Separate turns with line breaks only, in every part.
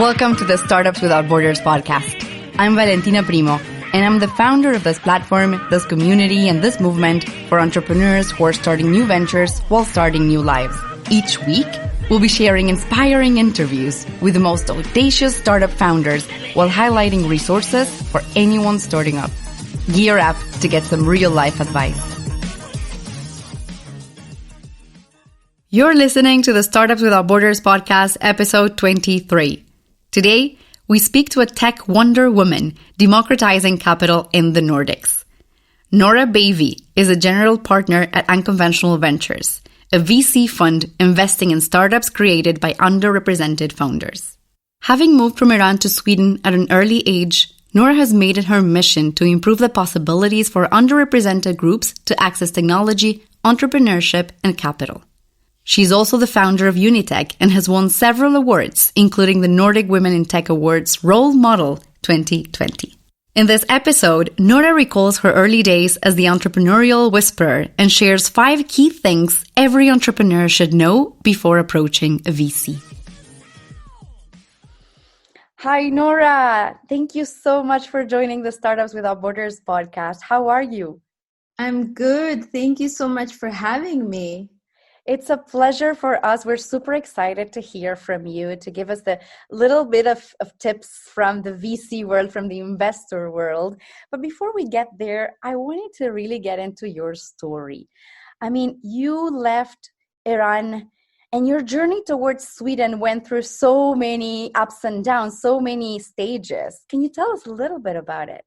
Welcome to the Startups Without Borders podcast. I'm Valentina Primo, and I'm the founder of this platform, this community, and this movement for entrepreneurs who are starting new ventures while starting new lives. Each week, we'll be sharing inspiring interviews with the most audacious startup founders while highlighting resources for anyone starting up. Gear up to get some real-life advice. You're listening to the Startups Without Borders podcast, episode 23. Today, we speak to a tech wonder woman democratizing capital in the Nordics. Nora Bavey is a general partner at Unconventional Ventures, a VC fund investing in startups created by underrepresented founders. Having moved from Iran to Sweden at an early age, Nora has made it her mission to improve the possibilities for underrepresented groups to access technology, entrepreneurship, and capital. She's also the founder of Unitech and has won several awards, including the Nordic Women in Tech Awards Role Model 2020. In this episode, Nora recalls her early days as the entrepreneurial whisperer and shares 5 key things every entrepreneur should know before approaching a VC. Hi, Nora. Thank you so much for joining the Startups Without Borders podcast. How are you?
I'm good. Thank you so much for having me.
It's a pleasure for us. We're super excited to hear from you, to give us the little bit of tips from the VC world, from the investor world. But before we get there, I wanted to really get into your story. I mean, you left Iran and your journey towards Sweden went through so many ups and downs, so many stages. Can you tell us a little bit about it?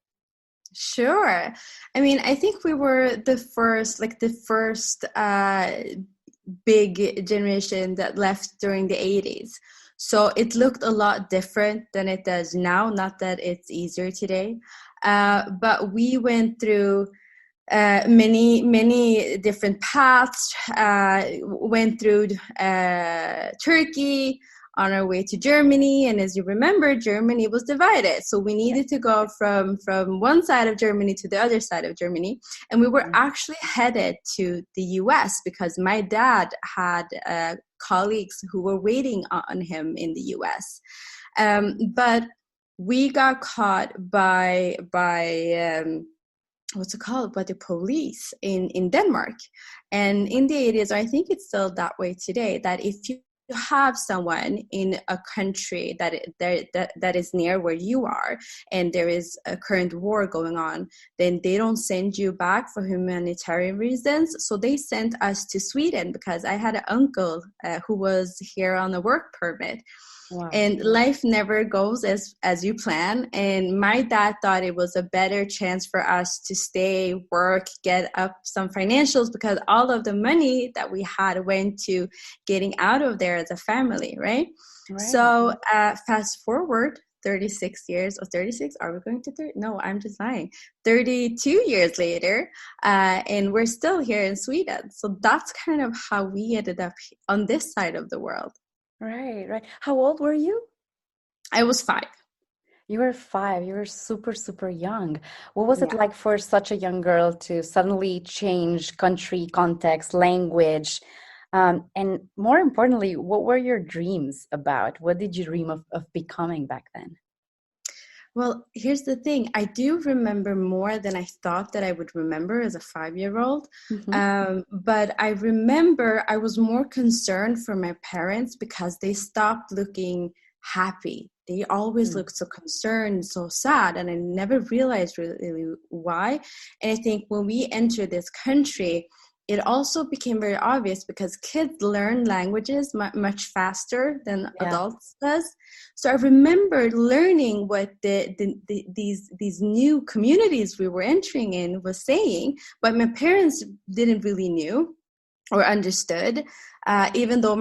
Sure. I mean, I think we were the first big generation that left during the 80s. So it looked a lot different than it does now. Not that it's easier today, but we went through many different paths, went through Turkey, on our way to Germany. And as you remember, Germany was divided. So we needed to go from one side of Germany to the other side of Germany. And we were actually headed to the US because my dad had colleagues who were waiting on him in the US. But we got caught by the police in Denmark. And in the 80s, I think it's still that way today, that if you have someone in a country that is near where you are and there is a current war going on, then they don't send you back for humanitarian reasons. So they sent us to Sweden because I had an uncle who was here on a work permit. Wow. And life never goes as you plan. And my dad thought it was a better chance for us to stay, work, get up some financials, because all of the money that we had went to getting out of there as a family, right? So fast forward 36 years, or 36, are we going to 30? No, I'm just lying. 32 years later, and we're still here in Sweden. So that's kind of how we ended up on this side of the world.
Right. How old were you?
I was 5.
You were 5. You were super, super young. What was it like for such a young girl to suddenly change country, context, language? And more importantly, what were your dreams about? What did you dream of becoming back then?
Well, here's the thing. I do remember more than I thought that I would remember as a 5-year-old. Mm-hmm. But I remember I was more concerned for my parents because they stopped looking happy. They always looked so concerned, so sad, and I never realized really why. And I think when we entered this country, it also became very obvious because kids learn languages much faster than adults does. So I remember learning what these new communities we were entering in was saying, but my parents didn't really knew or understood, even though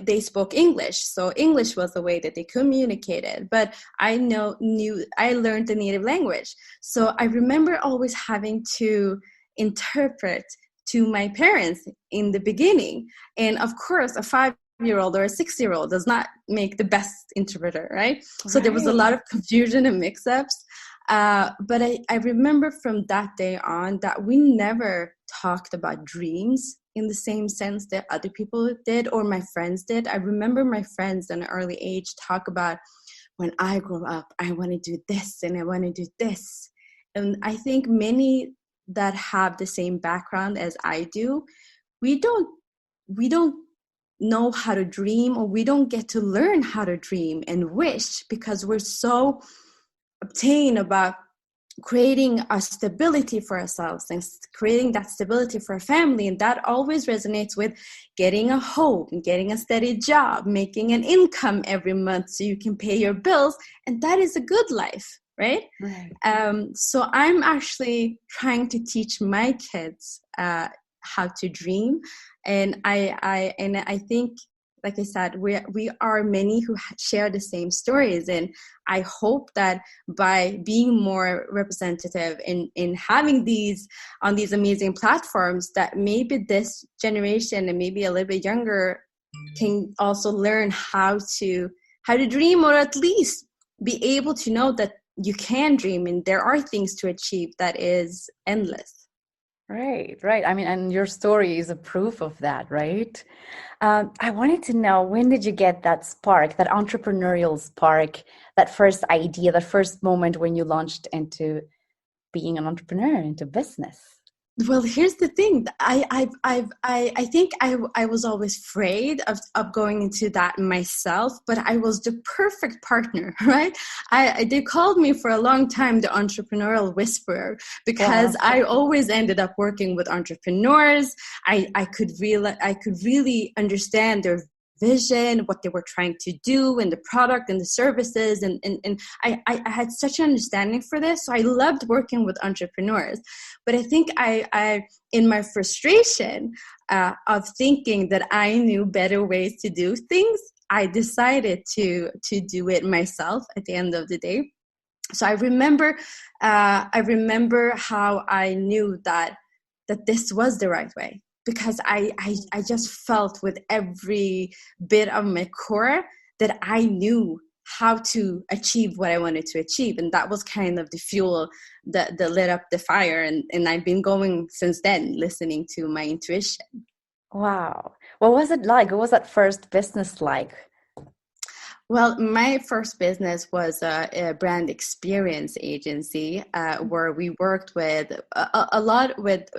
they spoke English. So English was the way that they communicated, but I learned the native language. So I remember always having to interpret to my parents in the beginning. And of course, a 5-year-old or a 6-year-old does not make the best interpreter, right? So there was a lot of confusion and mix-ups. But I remember from that day on that we never talked about dreams in the same sense that other people did or my friends did. I remember my friends at an early age talk about, when I grow up, I want to do this and I want to do this. And I think many that have the same background as I do, we don't know how to dream, or we don't get to learn how to dream and wish, because we're so obtained about creating a stability for ourselves and creating that stability for a family. And that always resonates with getting a home, getting a steady job, making an income every month so you can pay your bills. And that is a good life, right? So I'm actually trying to teach my kids how to dream. And I think, like I said, we are many who share the same stories, and I hope that by being more representative in having these on these amazing platforms, that maybe this generation and maybe a little bit younger can also learn how to dream, or at least be able to know that you can dream and there are things to achieve that is endless.
Right. I mean, and your story is a proof of that, right? I wanted to know, when did you get that spark, that entrepreneurial spark, that first idea, that first moment when you launched into being an entrepreneur, into business?
Well, here's the thing. I think I was always afraid of going into that myself, but I was the perfect partner, right? They called me for a long time the entrepreneurial whisperer, because I always ended up working with entrepreneurs. I could really understand their vision, what they were trying to do, and the product and the services, and I had such an understanding for this. So I loved working with entrepreneurs. But I think I in my frustration of thinking that I knew better ways to do things, I decided to do it myself at the end of the day. So I remember how I knew that this was the right way, because I just felt with every bit of my core that I knew how to achieve what I wanted to achieve. And that was kind of the fuel that lit up the fire. And I've been going since then, listening to my intuition.
Wow. What was it like? What was that first business like?
Well, my first business was a brand experience agency where we worked with a lot with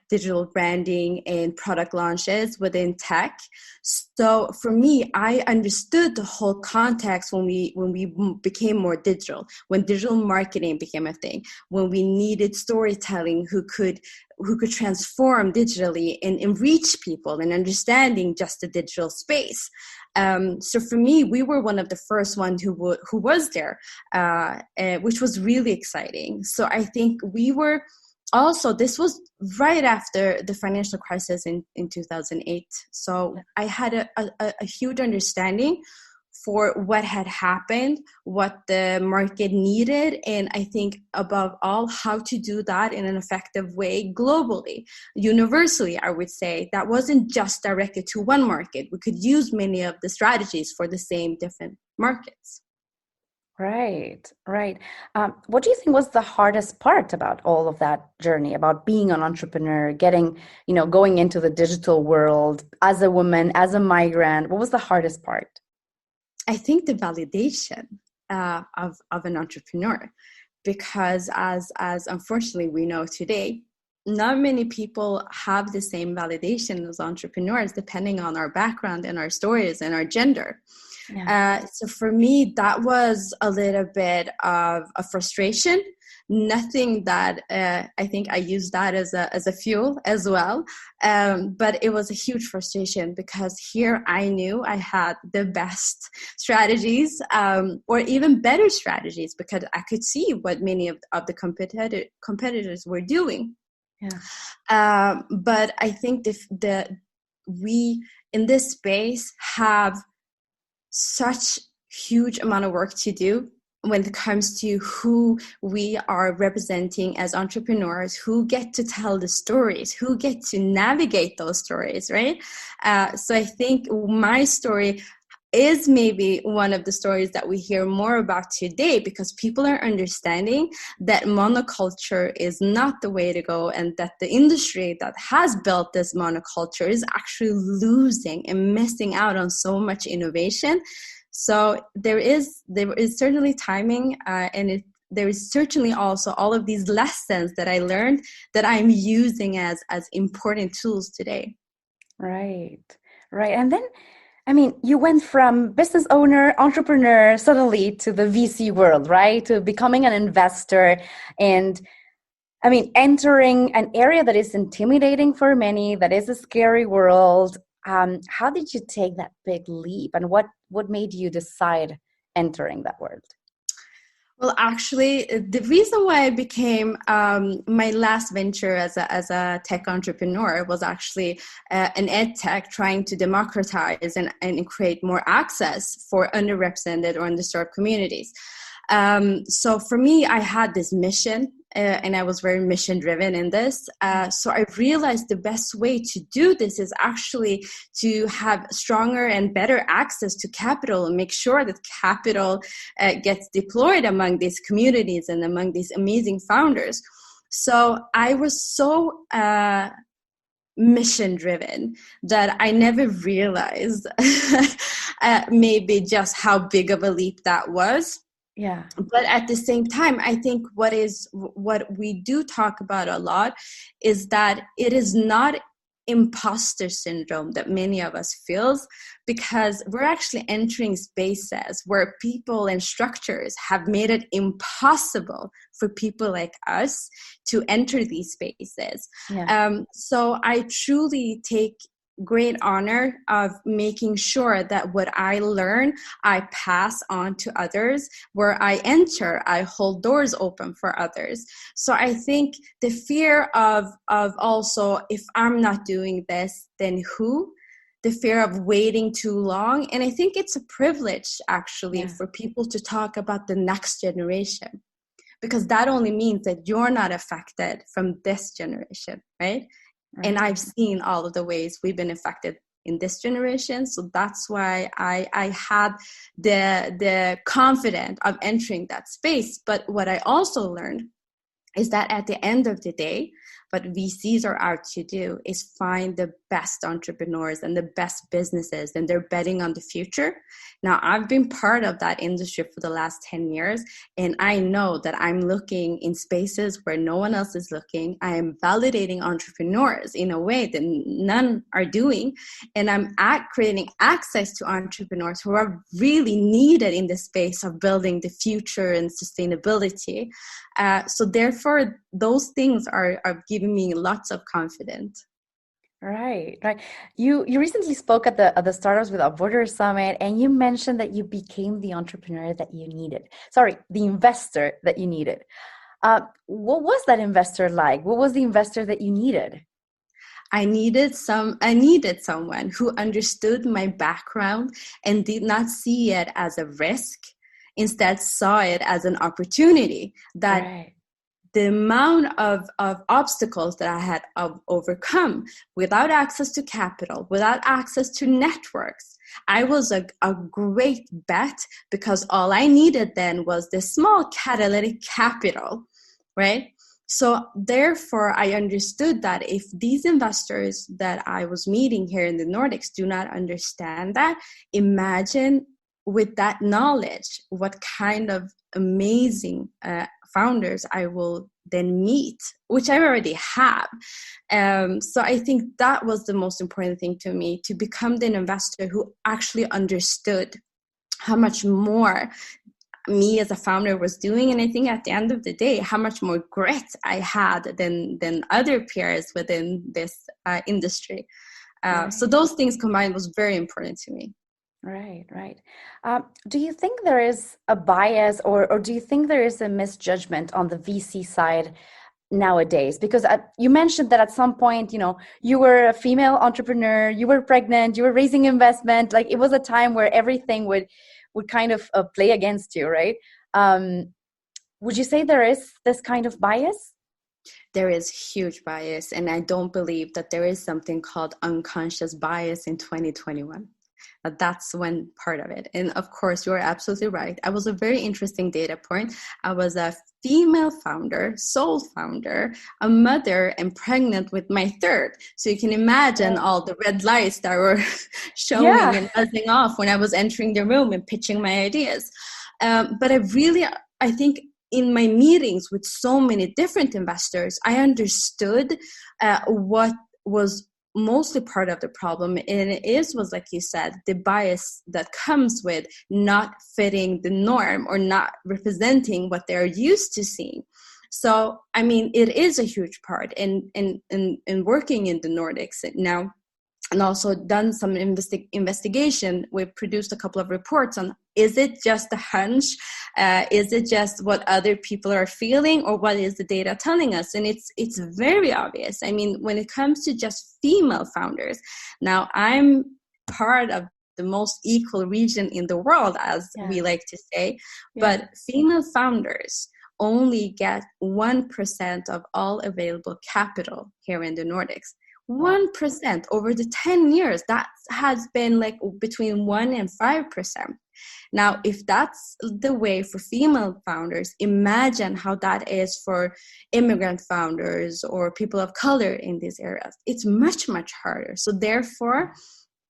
digital branding and product launches within tech. So for me, I understood the whole context when we became more digital, when digital marketing became a thing, when we needed storytelling who could transform digitally and reach people, and understanding just the digital space. So for me, we were one of the first ones who was there, which was really exciting. So I think we were also, this was right after the financial crisis in 2008. So I had a huge understanding for what had happened, what the market needed, and I think above all, how to do that in an effective way globally, universally, I would say. That wasn't just directed to one market. We could use many of the strategies for the same different markets.
Right. What do you think was the hardest part about all of that journey, about being an entrepreneur, going into the digital world as a woman, as a migrant? What was the hardest part?
I think the validation of an entrepreneur, because as unfortunately we know today, not many people have the same validation as entrepreneurs, depending on our background and our stories and our gender. Yeah. So for me, that was a little bit of a frustration. Nothing that I think I used that as a fuel as well. But it was a huge frustration, because here I knew I had the best strategies, or even better strategies, because I could see what many of the competitors were doing. Yeah. But I think we in this space have such huge amount of work to do when it comes to who we are representing as entrepreneurs, who get to tell the stories, who get to navigate those stories, right? So I think my story is maybe one of the stories that we hear more about today, because people are understanding that monoculture is not the way to go, and that the industry that has built this monoculture is actually losing and missing out on so much innovation. So there is certainly timing, and there is certainly also all of these lessons that I learned that I'm using as important tools today.
Right. And then, I mean, you went from business owner, entrepreneur, suddenly to the VC world, right? To becoming an investor, and I mean, entering an area that is intimidating for many, that is a scary world. How did you take that big leap, and what made you decide entering that world?
Well, actually, the reason why I became my last venture as a tech entrepreneur was actually an ed tech, trying to democratize and create more access for underrepresented or underserved communities. So for me, I had this mission, and I was very mission driven in this. So I realized the best way to do this is actually to have stronger and better access to capital, and make sure that capital gets deployed among these communities and among these amazing founders. So I was so mission driven that I never realized maybe just how big of a leap that was.
Yeah.
But at the same time, I think what we do talk about a lot is that it is not imposter syndrome that many of us feels, because we're actually entering spaces where people and structures have made it impossible for people like us to enter these spaces.
Yeah.
So I truly take great honor of making sure that what I learn, I pass on to others. Where I enter, I hold doors open for others. So I think the fear of also, if I'm not doing this, then who? The fear of waiting too long. And I think it's a privilege actually for people to talk about the next generation, because that only means that you're not affected from this generation, right? And I've seen all of the ways we've been affected in this generation. So that's why I had the confidence of entering that space. But what I also learned is that at the end of the day, what VCs are out to do is find the best entrepreneurs and the best businesses, and they're betting on the future. Now, I've been part of that industry for the last 10 years, and I know that I'm looking in spaces where no one else is looking. I am validating entrepreneurs in a way that none are doing, and I'm creating access to entrepreneurs who are really needed in the space of building the future and sustainability. So therefore, those things are giving me lots of confidence.
Right. You recently spoke at the Startups Without Borders Summit, and you mentioned that you became the entrepreneur that you needed. Sorry, the investor that you needed. What was that investor like? What was the investor that you needed?
I needed someone who understood my background and did not see it as a risk, instead saw it as an opportunity. That the amount of obstacles that I had overcome without access to capital, without access to networks, I was a great bet, because all I needed then was the small catalytic capital, right? So therefore, I understood that if these investors that I was meeting here in the Nordics do not understand that, imagine with that knowledge, what kind of amazing founders I will then meet, which I already have. So I think that was the most important thing to me, to become the investor who actually understood how much more me as a founder was doing. And I think at the end of the day, how much more grit I had than other peers within this industry. So those things combined was very important to me.
Right. Do you think there is a bias, or do you think there is a misjudgment on the VC side nowadays? Because you mentioned that at some point, you were a female entrepreneur, you were pregnant, you were raising investment. Like, it was a time where everything would kind of play against you, right? Would you say there is this kind of bias?
There is huge bias, and I don't believe that there is something called unconscious bias in 2021. That's one part of it. And of course, you're absolutely right. I was a very interesting data point. I was a female founder, sole founder, a mother, and pregnant with my third. So you can imagine all the red lights that were showing and buzzing off when I was entering the room and pitching my ideas. But I think in my meetings with so many different investors, I understood what was mostly part of the problem, and it was, like you said, the bias that comes with not fitting the norm or not representing what they're used to seeing. So, I mean, it is a huge part in working in the Nordics now, and also done some investigation. We've produced a couple of reports on, is it just a hunch? Is it just what other people are feeling, or what is the data telling us? And it's very obvious. I mean, when it comes to just female founders, now I'm part of the most equal region in the world, as we like to say, but female founders only get 1% of all available capital here in the Nordics. 1% over the 10 years. That has been like between 1 and 5%. Now, if that's the way for female founders, imagine how that is for immigrant founders or people of color in these areas. It's much, much harder. So therefore,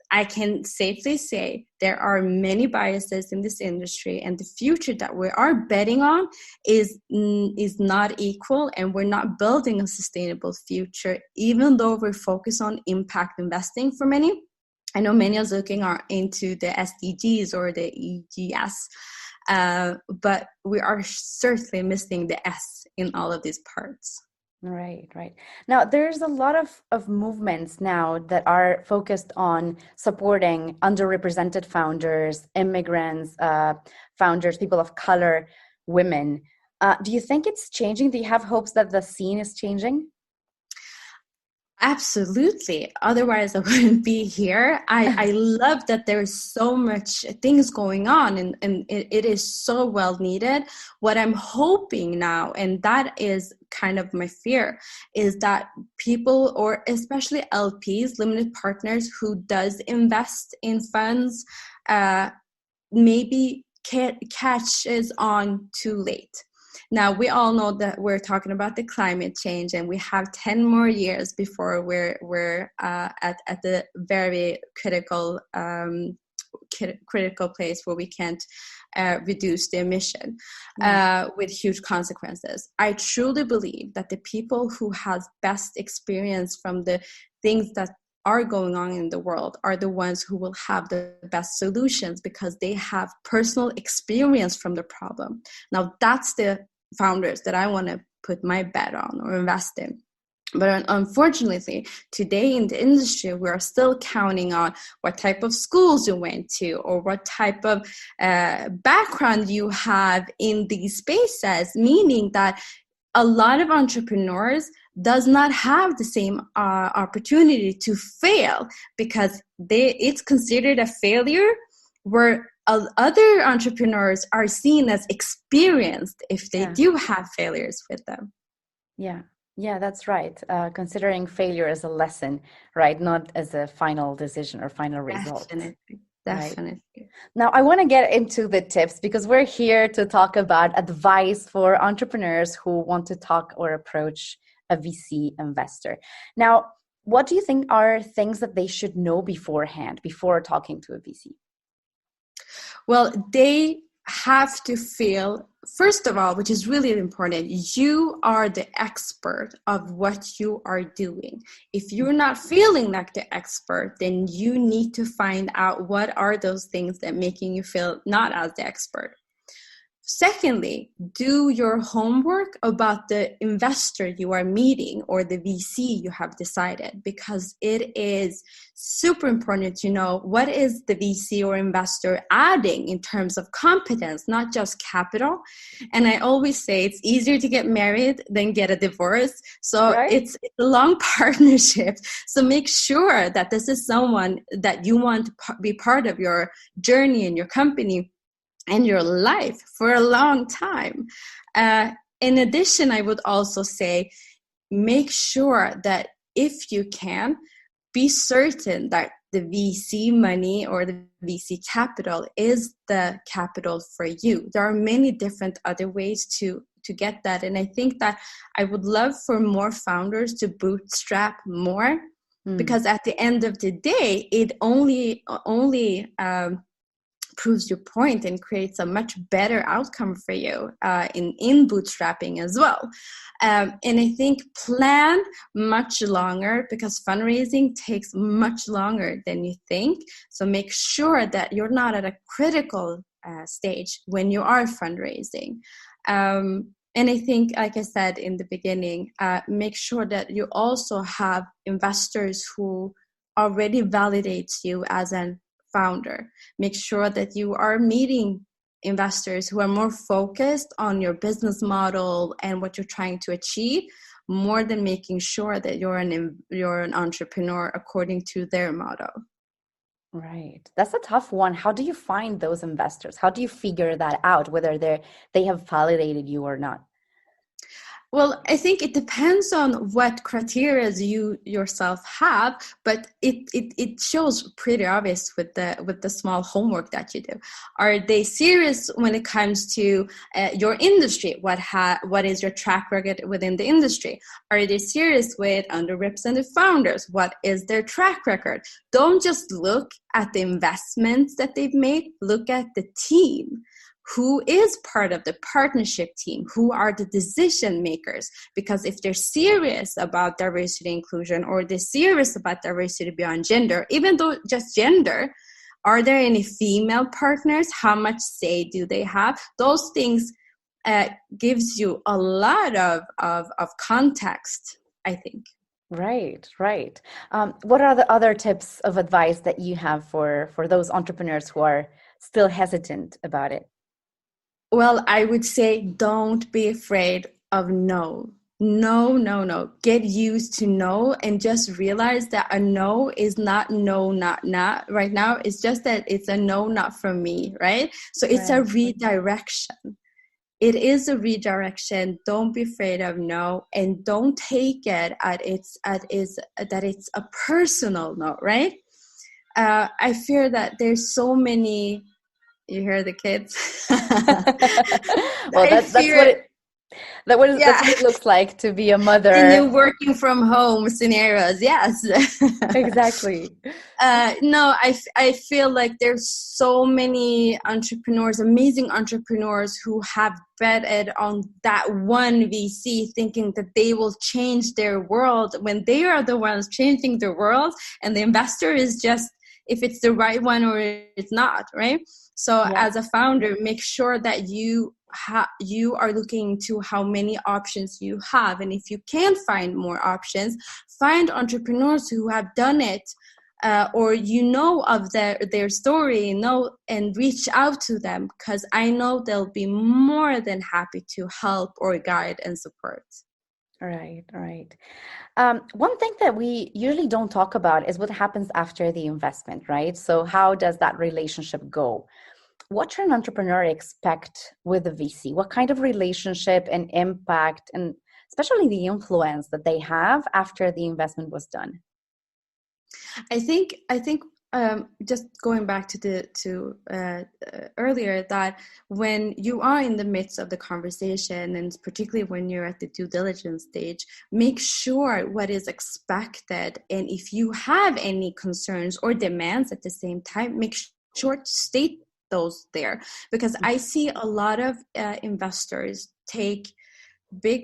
I can safely say there are many biases in this industry, and the future that we are betting on is not equal, and we're not building a sustainable future, even though we're focused on impact investing for many. I know many are looking into the SDGs or the EGS, but we are certainly missing the S in all of these parts.
Right. Now, there's a lot of movements now that are focused on supporting underrepresented founders, immigrants, founders, people of color, women. Do you think it's changing? Do you have hopes that the scene is changing?
Absolutely. Otherwise, I wouldn't be here. I love that there's so much things going on, and it is so well needed. What I'm hoping now, and that is kind of my fear, is that people, or especially LPs, limited partners, who does invest in funds, maybe catches on too late. Now, we all know that we're talking about the climate change, and we have 10 more years before we're at the very critical place where we can't reduce the emission with huge consequences. I truly believe that the people who have best experience from the things that are going on in the world are the ones who will have the best solutions, because they have personal experience from the problem. Now, that's the founders that I want to put my bet on or invest in. But unfortunately, today in the industry, we are still counting on what type of schools you went to, or what type of background you have in these spaces, meaning that a lot of entrepreneurs does not have the same opportunity to fail, because it's considered a failure, where other entrepreneurs are seen as experienced if they do have failures with them.
Yeah, that's right. Considering failure as a lesson, right? Not as a final decision or final result.
Definitely.
Right. Now, I want to get into the tips, because we're here to talk about advice for entrepreneurs who want to talk or approach a VC investor. Now, what do you think are things that they should know beforehand, before talking to a VC?
Well, they have to feel, first of all, which is really important, you are the expert of what you are doing. If you're not feeling like the expert, then you need to find out what are those things that making you feel not as the expert. Secondly, do your homework about the investor you are meeting or the VC you have decided, because it is super important to know what is the VC or investor adding in terms of competence, not just capital. And I always say it's easier to get married than get a divorce. So it's a long partnership. So make sure that this is someone that you want to be part of your journey and your company and your life for a long time. In addition, I would also say, make sure that if you can, be certain that the VC money or the VC capital is the capital for you. There are many different other ways to get that. And I think that I would love for more founders to bootstrap more, because at the end of the day, it only proves your point and creates a much better outcome for you in bootstrapping as well. And I think plan much longer, because fundraising takes much longer than you think. So make sure that you're not at a critical stage when you are fundraising. And I think, like I said in the beginning, make sure that you also have investors who already validate you as an founder. Make sure that you are meeting investors who are more focused on your business model and what you're trying to achieve, more than making sure that you're an entrepreneur according to their model.
Right. That's a tough one. How do you find those investors? How do you figure that out, whether they have validated you or not?
Well, I think it depends on what criteria you yourself have, but it shows pretty obvious with the small homework that you do. Are they serious when it comes to your industry? What is your track record within the industry? Are they serious with underrepresented founders? What is their track record? Don't just look at the investments that they've made. Look at the team. Who is part of the partnership team? Who are the decision makers? Because if they're serious about diversity inclusion, or they're serious about diversity beyond gender, even though just gender, are there any female partners? How much say do they have? Those things gives you a lot of context, I think.
Right. What are the other tips of advice that you have for those entrepreneurs who are still hesitant about it?
Well, I would say don't be afraid of no. No. Get used to no, and just realize that a no is not no, not right now. It's just that it's a no, not from me, right? So it's a redirection. It is a redirection. Don't be afraid of no, and don't take it that it's a personal no, right? I fear that there's so many. You hear the kids?
Well, that's what it looks like to be a mother.
In the working from home scenarios, yes.
Exactly.
No, I feel like there's so many entrepreneurs, amazing entrepreneurs, who have betted on that one VC, thinking that they will change their world, when they are the ones changing the world, and the investor is just if it's the right one or it's not, right? So as a founder, make sure that you are looking into how many options you have. And if you can find more options, find entrepreneurs who have done it, or of their story, and reach out to them, because I know they'll be more than happy to help or guide and support.
Right. One thing that we usually don't talk about is what happens after the investment, right? So how does that relationship go? What should an entrepreneur expect with a VC? What kind of relationship and impact, and especially the influence that they have after the investment was done?
I think just going back to earlier, that when you are in the midst of the conversation, and particularly when you're at the due diligence stage, make sure what is expected, and if you have any concerns or demands at the same time, make sure to state those there, because I see a lot of investors take big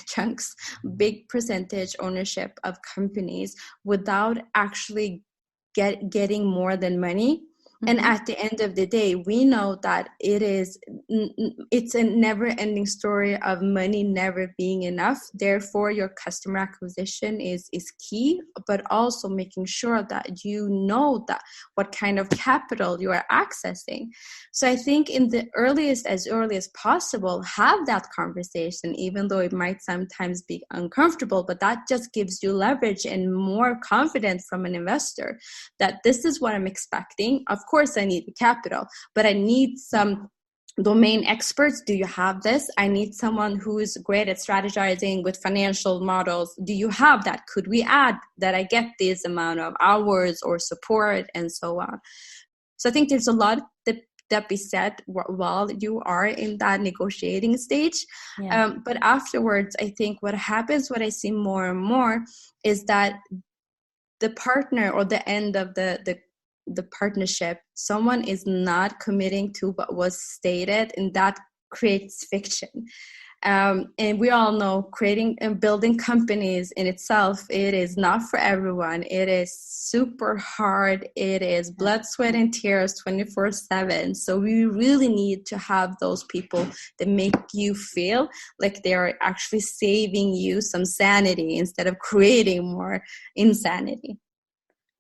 chunks, big percentage ownership of companies without actually getting more than money. And at the end of the day, we know that it's a never-ending story of money never being enough. Therefore, your customer acquisition is key, but also making sure that you know that what kind of capital you are accessing. So I think as early as possible, have that conversation, even though it might sometimes be uncomfortable, but that just gives you leverage and more confidence from an investor that this is what I'm expecting. Of course, I need the capital, but I need some domain experts. Do you have this? I need someone who is great at strategizing with financial models. Do you have that? Could we add that I get this amount of hours or support and so on? So I think there's a lot that be said while you are in that negotiating stage.
Yeah.
But afterwards, I think what happens, what I see more and more, is that the partner or the end of the partnership, someone is not committing to what was stated, and that creates fiction. And we all know creating and building companies in itself, it is not for everyone. It is super hard. It is blood, sweat, and tears 24/7. So we really need to have those people that make you feel like they are actually saving you some sanity instead of creating more insanity.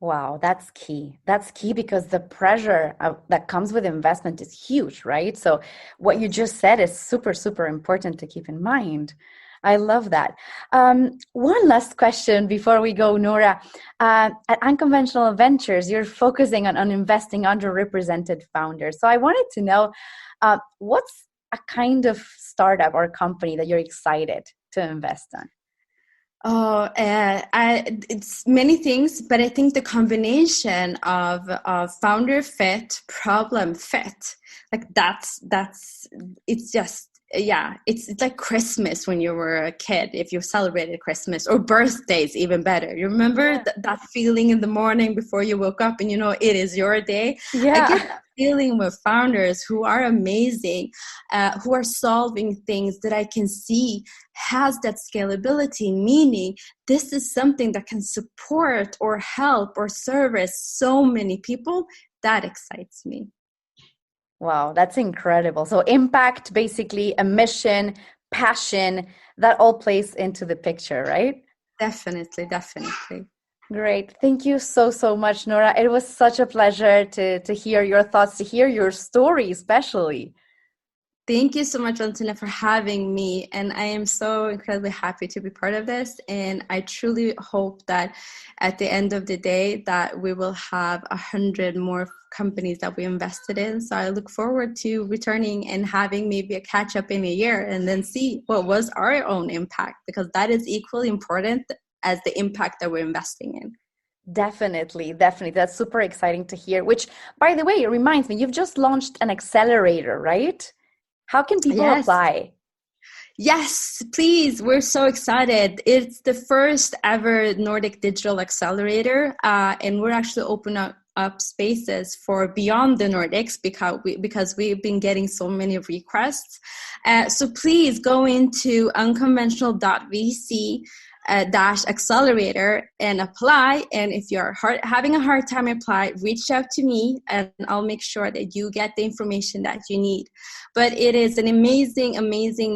Wow, that's key. That's key because the pressure that comes with investment is huge, right? So what you just said is super, super important to keep in mind. I love that. One last question before we go, Nora. At Unconventional Ventures, you're focusing on investing underrepresented founders. So I wanted to know, what's a kind of startup or company that you're excited to invest in?
It's many things, but I think the combination of founder fit, problem fit, like that's it's just, yeah, it's like Christmas when you were a kid, if you celebrated Christmas, or birthdays, even better. You remember that feeling in the morning before you woke up and you know it is your day?
Yeah.
I get that feeling with founders who are amazing, who are solving things that I can see has that scalability, meaning this is something that can support or help or service so many people. That excites me.
Wow, that's incredible. So impact, basically a mission, passion, that all plays into the picture, right?
Definitely.
Great. Thank you so, so much, Nora. It was such a pleasure to hear your thoughts, to hear your story, especially.
Thank you so much, Valentina, for having me. And I am so incredibly happy to be part of this. And I truly hope that at the end of the day that we will have 100 more companies that we invested in. So I look forward to returning and having maybe a catch up in a year and then see what was our own impact, because that is equally important as the impact that we're investing in.
Definitely. That's super exciting to hear, which, by the way, it reminds me, you've just launched an accelerator, right? How can people apply?
Yes, please. We're so excited. It's the first ever Nordic digital accelerator, and we're actually opening up spaces for beyond the Nordics because we've been getting so many requests. So please go into unconventional.vc accelerator and apply. And if you're having a hard time apply, reach out to me and I'll make sure that you get the information that you need. But it is an amazing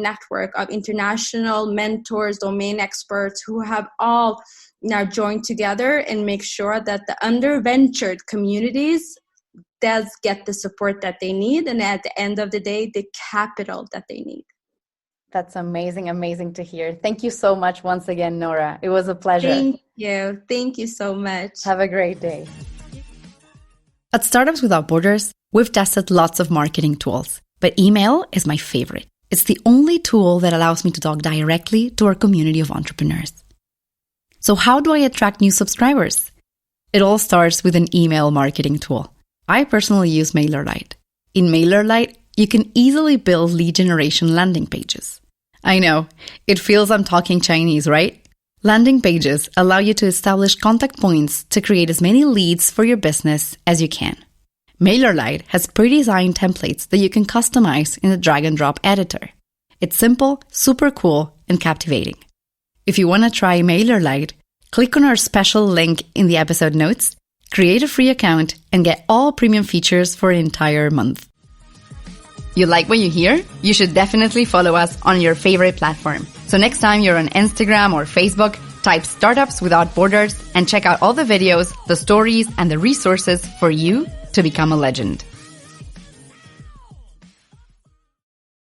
network of international mentors, domain experts who have all now joined together and make sure that the underventured communities does get the support that they need, and at the end of the day, the capital that they need.
That's amazing to hear. Thank you so much once again, Nora. It was a pleasure.
Thank you so much.
Have a great day.
At Startups Without Borders, we've tested lots of marketing tools, but email is my favorite. It's the only tool that allows me to talk directly to our community of entrepreneurs. So how do I attract new subscribers? It all starts with an email marketing tool. I personally use MailerLite. In MailerLite, you can easily build lead generation landing pages. I know, it feels I'm talking Chinese, right? Landing pages allow you to establish contact points to create as many leads for your business as you can. MailerLite has pre-designed templates that you can customize in the drag and drop editor. It's simple, super cool, and captivating. If you want to try MailerLite, click on our special link in the episode notes, create a free account, and get all premium features for an entire month. You like what you hear? You should definitely follow us on your favorite platform. So next time you're on Instagram or Facebook, type Startups Without Borders and check out all the videos, the stories, and the resources for you to become a legend.